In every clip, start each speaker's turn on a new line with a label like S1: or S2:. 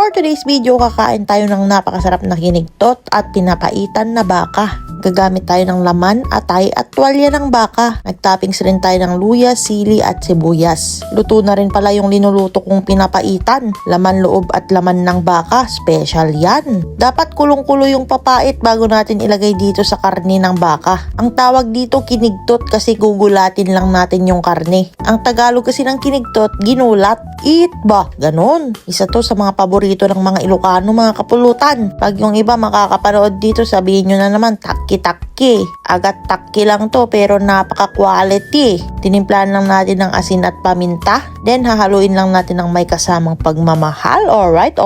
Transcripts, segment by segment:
S1: For today's video, kakain tayo ng napakasarap na kinigtot at pinapaitan na baka. Gagamit tayo ng laman, atay at tuwalya ng baka. Nagtoppings rin tayo ng luya, sili at sibuyas. Luto na rin pala yung linuluto kong pinapaitan. Laman loob at laman ng baka, special yan. Dapat kulong-kulo yung papait bago natin ilagay dito sa karne ng baka. Ang tawag dito kinigtot kasi gugulatin lang natin yung karne. Ang Tagalog kasi ng kinigtot, ginulat. Eat ba? Ganon. Isa to sa mga paborito ng mga Ilocano, mga kapulutan. Pag yung iba makakapanood dito, sabihin nyo na naman, takki-takki. Agat takki lang to pero napaka-quality. Tinimplahan lang natin ng asin at paminta. Then hahaluin lang natin ng may kasamang pagmamahal. Alright.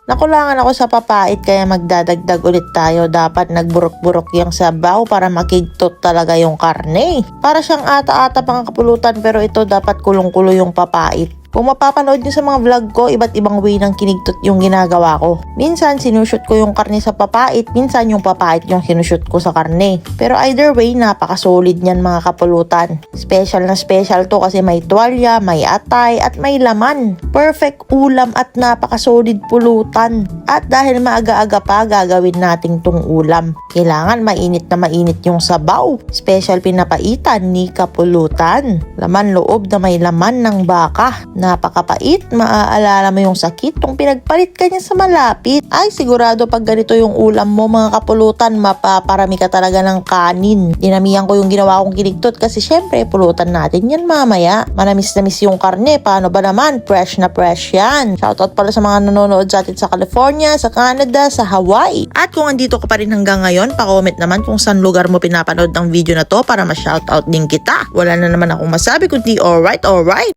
S1: Nakulangan ako sa papait kaya magdadagdag ulit tayo. Dapat nagburok-burok yung sabaw para makigtot talaga yung karne. Para siyang ata-ata pang kapulutan pero ito dapat kulong-kulo yung papait. Kung mapapanood nyo sa mga vlog ko, iba't ibang way ng kinigtot yung ginagawa ko. Minsan, sinushoot ko yung karne sa papait, minsan yung papait yung sinushoot ko sa karne. Pero either way, napaka-solid niyan mga kapulutan. Special na special to kasi may tuwalya, may atay, at may laman. Perfect ulam at napaka-solid pulutan. At dahil maaga-aga pa, gagawin natin tong ulam. Kailangan mainit na mainit yung sabaw. Special pinapaitan ni kapulutan. Laman loob na may laman ng baka. Napakapait, maaalala mo yung sakit kung pinagpalit ka niya sa malapit. Ay, sigurado pag ganito yung ulam mo mga kapulutan, mapaparami ka talaga ng kanin. Dinamihan ko yung ginawa kong kinigtot kasi syempre, pulutan natin yan mamaya. Manamis-namis yung karne, paano ba naman? Fresh na fresh yan. Shoutout pala sa mga nanonood sa atin sa California, sa Canada, sa Hawaii. At kung andito ka pa rin hanggang ngayon, pa-comment naman kung saan lugar mo pinapanood ang video na to para ma-shoutout din kita. Wala na naman akong masabi kundi alright.